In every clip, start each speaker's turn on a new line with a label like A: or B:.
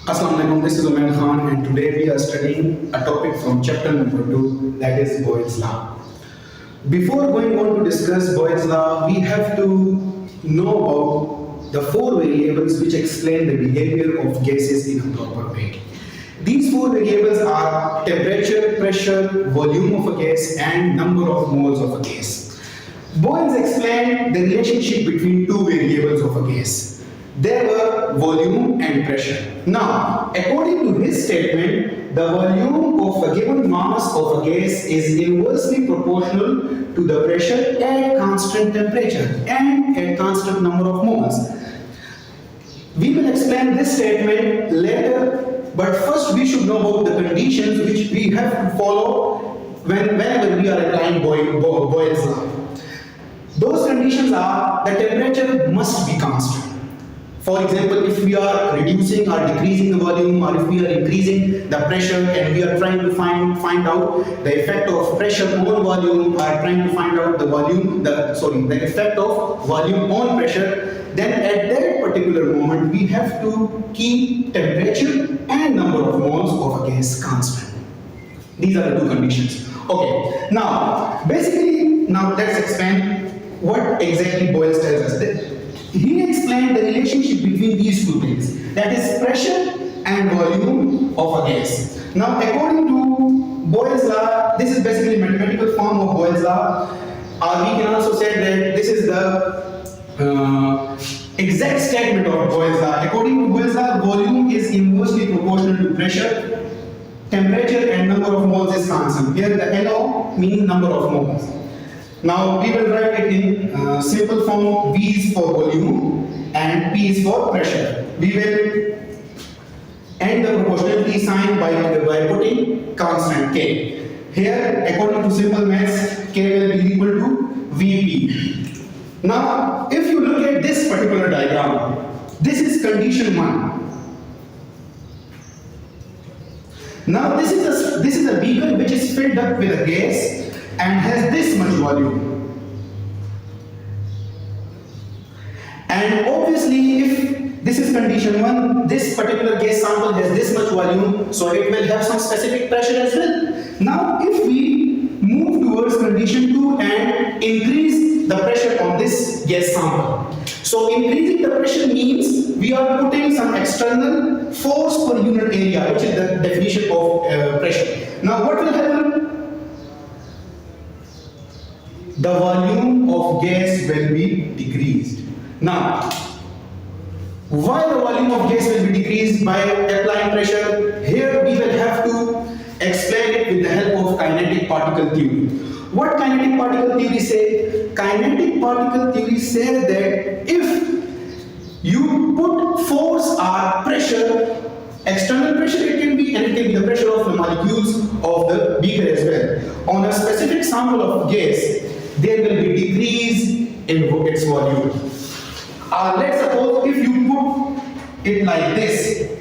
A: Assalamu alaikum, this is Umair Khan, and today we are studying a topic from chapter number 2, that is Boyle's law. Before going on to discuss Boyle's law, we have to know about the four variables which explain the behavior of gases in a proper way. These four variables are temperature, pressure, volume of a gas, and number of moles of a gas. Boyle explained the relationship between two variables of a gas. There were volume and pressure. Now, according to his statement, the volume of a given mass of a gas is inversely proportional to the pressure at constant temperature and at constant number of moles. We will explain this statement later, but first we should know about the conditions which we have to follow whenever we are applying Boyle's law. Those conditions are: the temperature must be constant. For example, if we are reducing or decreasing the volume, or if we are increasing the pressure and we are trying to find out the effect of pressure on volume, or trying to find out the effect of volume on pressure, then at that particular moment we have to keep temperature and number of moles of a gas constant. These are the two conditions. Okay, now let's explain what exactly Boyle tells us. He explained the relationship between these two things, that is pressure and volume of a gas. Now, according to Boyle's law, this is basically a mathematical form of Boyle's law, or we can also say that this is the exact statement of Boyle's law. According to Boyle's law, volume is inversely proportional to pressure, temperature, and number of moles is constant. Here the NO means number of moles. Now we will write it in simple form. V is for volume and P is for pressure. We will end the proportionality sign by putting constant K. Here, according to simple maths, K will be equal to Vp. Now, if you look at this particular diagram, this is condition 1. Now this is a beaker which is filled up with a gas and has this much volume. And obviously, if this is condition 1, this particular gas sample has this much volume, so it will have some specific pressure as well. Now, if we move towards condition 2 and increase the pressure on this gas sample, so increasing the pressure means we are putting some external force per unit area, which is the definition of pressure. Now, what will happen? The volume of gas will be decreased. Now, why the volume of gas will be decreased by applying pressure? Here we will have to explain it with the help of kinetic particle theory. What kinetic particle theory say? Kinetic particle theory says that if you put force or pressure, external pressure it can be, and it can be the pressure of the molecules of the beaker as well, on a specific sample of gas, there will be decrease in its volume. Let's suppose if you put it like this,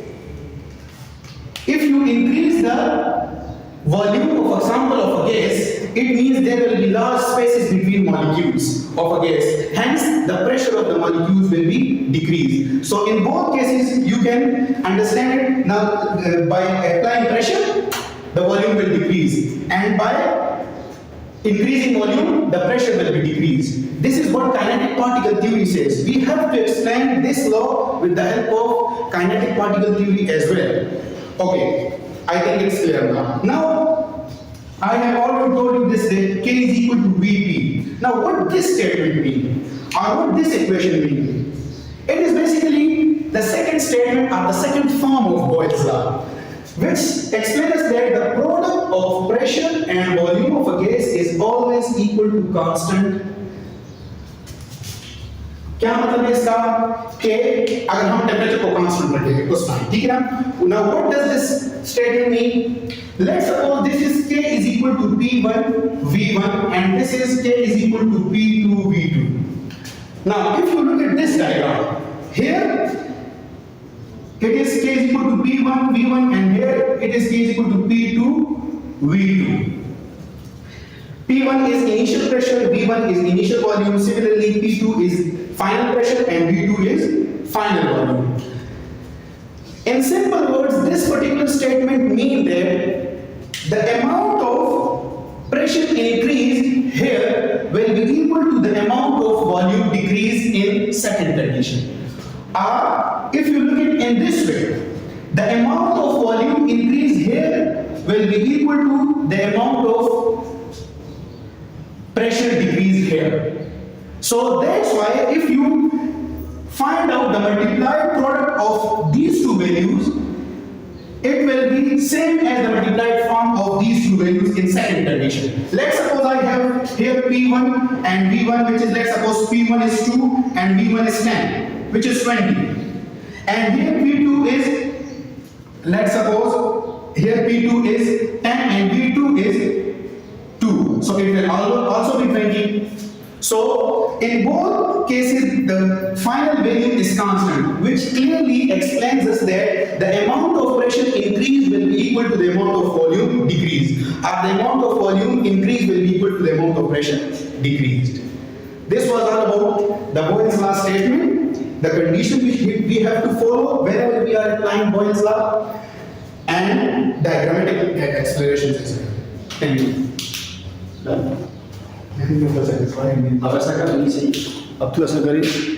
A: if you increase the volume of a sample of a gas, it means there will be large spaces between molecules of a gas. Hence, the pressure of the molecules will be decreased. So in both cases, you can understand it. Now, by applying pressure, the volume will decrease, and by increasing volume, the pressure will be decreased. This is what kinetic particle theory says. We have to explain this law with the help of kinetic particle theory as well. Okay, I think it's clear now. Now, I have already told you this, that K is equal to Vp. Now, what this statement means, or what this equation means? It is basically the second statement or the second form of Boyle's law, which explains us that the product of pressure and volume of a gas is always equal to constant. क्या मतलब है इसका? K अगर हम temperature को constant रखेंगे उस time, ठीक है ना? Now what does this statement mean? Let's suppose this is K is equal to P1 V1 and this is K is equal to P2 V2. Now if you look at this diagram, here it is K is equal to P1 V1 and here it is K is equal to P2 V2. P1 is initial pressure, V1 is initial volume. Similarly, P2 is final pressure and V2 is final volume. In simple words, this particular statement means that the amount of pressure increase here will be equal to the amount of volume decrease in second condition. Or if you look at it in this way, the amount of volume increase here will be equal to the amount of pressure decrease here. So that's why if you find out the multiplied product of these two values, it will be same as the multiplied form of these two values in second condition. Let's suppose I have here P1 and V1, which is, let's suppose P1 is 2 and V1 is 10, which is 20. And here P2 is, let's suppose here P2 is 10 and V2 is 2. So it will also be 20. So in both cases the final value is constant, which clearly explains us that the amount of pressure increase will be equal to the amount of volume decrease, or the amount of volume increase will be equal to the amount of pressure decreased. This was all about the Boyle's law statement, the condition which we have to follow whenever we are applying Boyle's law, and diagrammatic explanations as well. Thank you.
B: अब ऐसा कर लीजिए, अब तो ऐसा करिए